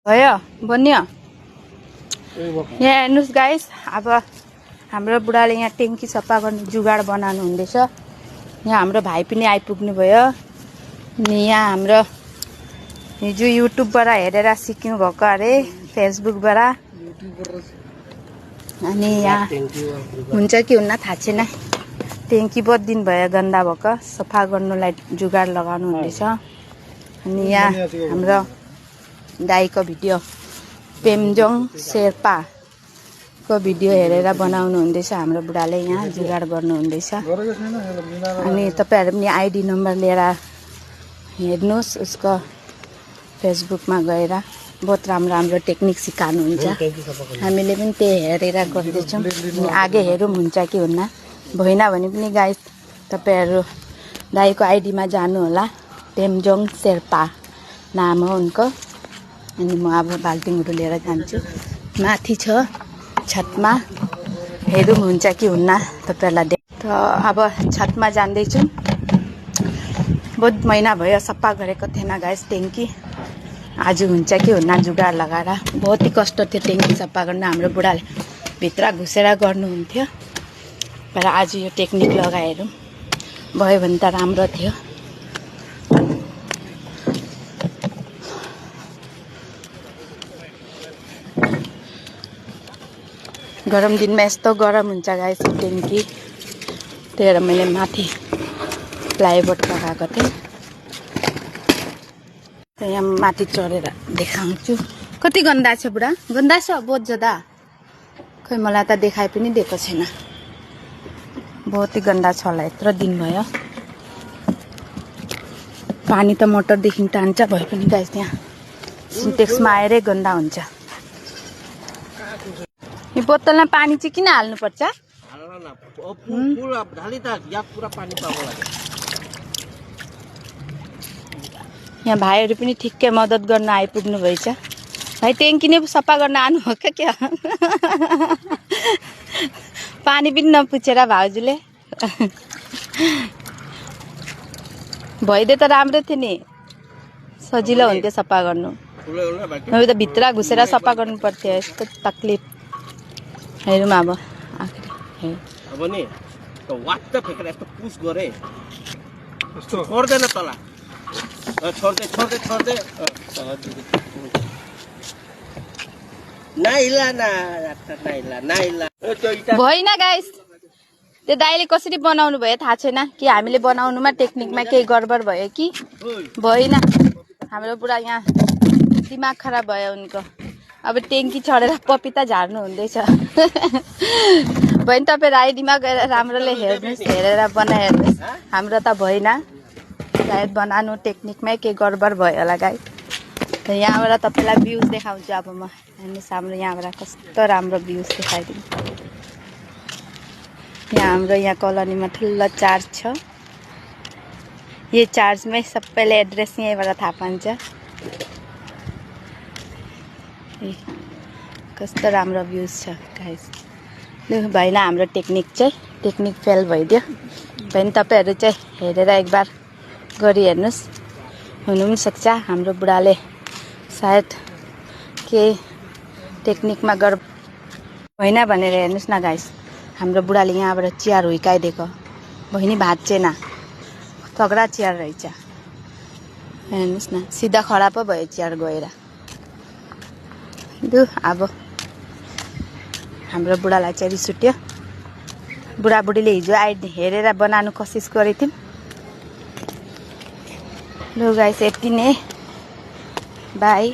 भयो बन्यो यहाँ हेर्नुहोस् गाइस। अब हाम्रो बुढाले यहाँ ट्याङ्की सफा गर्ने जुगाड बनाउनु हुँदैछ। यहाँ हाम्रो भाइ पनि आइपुग्नु भयो। अनि यहाँ हाम्रो हिजो युट्युबबाट हेरेर सिक्नु भएको अरे, फेसबुकबाट। अनि यहाँ हुन्छ कि हुन्न थाहा छैन। ट्याङ्की बहुत दिन भयो गन्दा भएको, सफा गर्नुलाई जुगाड लगाउनु हुँदैछ। अनि यहाँ हाम्रो दाइको भिडियो पेम्जोङ शेर्पाको भिडियो हेरेर बनाउनु हुँदैछ। हाम्रो बुढाले यहाँ जुगाड गर्नु हुँदैछ। अनि तपाईहरु पनि आइडी नम्बर लिएर हेर्नुहोस् उसको फेसबुकमा गएर। बहुत राम्रो राम्रो टेक्निक सिकाउनुहुन्छ। हामीले पनि त्यही हेरेर गर्दैछौँ। आगे हेरौँ हुन्छ कि हुन्न। भएन भने पनि गाइस तपाईहरु दाइको आइडीमा जानु होला। पेम्जोङ शेर्पा नाम हो उनको। अनि म अब बाल्टिङहरू लिएर जान्छु। माथि छ छतमा, हेरौँ हुन्छ कि हुन्न तपाईहरुलाई त अब छतमा जाँदैछु। बहुत महिना भयो सफा गरेको थिएन गाइस ट्याङ्की। आज हुन्छ कि हुन्न जुगाड लगाएर। बहुत ही कष्ट थियो ट्याङ्की सफा गर्न। हाम्रो बुढाले भित्र घुसेर गर्नुहुन्थ्यो, तर आज यो टेक्निक लगाएर भयो भने त राम्रो थियो। गरम दिनमा यस्तो गरम हुन्छ गाइस ट्याङ्की। त्यही भएर मैले माथि प्लाइवुड लगाएको थिएँ। यहाँ माथि चढेर देखाउँछु। कति गन्दा छ बुढा? गन्दा छ बहुत ज्यादा। खै मलाई त देखाइ पनि दिएको छैन। बहुत ही गन्दा छ होला, यत्रो दिन भयो। पानी त मोटरदेखि टान्छ, भए पनि गाइस यहाँ सिन्टेक्समा आएरै गन्दा हुन्छ। यो बोतलमा पानी चाहिँ किन हाल्नुपर्छ? यहाँ भाइहरू पनि ठिक्कै मद्दत गर्न आइपुग्नु भएछ। भाइ ट्याङ्की नै सफा गर्न आउनु हो क्या? पानी पनि नपुछेर भाउजूले। भइदिए त राम्रो थियो नि, सजिलो हुन्थ्यो सफा गर्नु। नभए त भित्र घुसेर सफा गर्नु पर्थ्यो। यस्तो तकलिफ। हेरौँ अब अब नि वाट्ट फेकेर यस्तो पुस गरे यस्तो छोड्दैन तला। छोड्दै छोड्दै छोड्दै नाइला भएन गाइस। त्यो दाइले कसरी बनाउनु भयो थाहा छैन कि हामीले बनाउनुमा टेक्निकमा केही गडबड भयो कि भएन। हाम्रो बुढा यहाँ दिमाग खराब भयो उनको। अब ट्याङ्की चढेर पपिता झार्नु हुँदैछ। बहिनी तपाईँ आइडीमा गएर राम्रोले हेर्नुहोस्, हेरेर बनाइहेर्नुहोस्। हाम्रो त भएन, सायद बनाउनु टेक्निकमै केही गडबड भयो होला गाइस। यहाँबाट तपाईँलाई भ्युज देखाउँछु अब म। हेर्नुहोस् हाम्रो यहाँबाट कस्तो राम्रो भ्युज देखाइदिनु। यहाँ हाम्रो यहाँ कलोनीमा ठुलो चार्ज छ। यो चार्जमै सबैले एड्रेस यहीँबाट थाहा पाउँछ। कस्तो राम्रो भ्युज छ गाइस। भएन हाम्रो टेक्निक चाहिँ, टेक्निक फेल भइदियो। भएन तपाईँहरू चाहिँ हेरेर एकबार गरी हेर्नुहोस्। हुनु पनि सक्छ हाम्रो बुढाले सायद केही टेक्निकमा गडबड होइन भनेर हेर्नुहोस् न गाइस। हाम्रो बुढाले यहाँबाट चियर हुर्काइदिएको। बहिनी भाँचेन, तगडा चियर रहेछ। हेर्नुहोस् न, सिधा खडा पो भयो चियर गएर। अब हाम्रो बुढालाई चाहिँ रिस उठ्यो। बुढाबुढीले हिजो हेरेर बनाउनु कोसिस गरेको थियौँ। लु गाइस यति नै, बाई।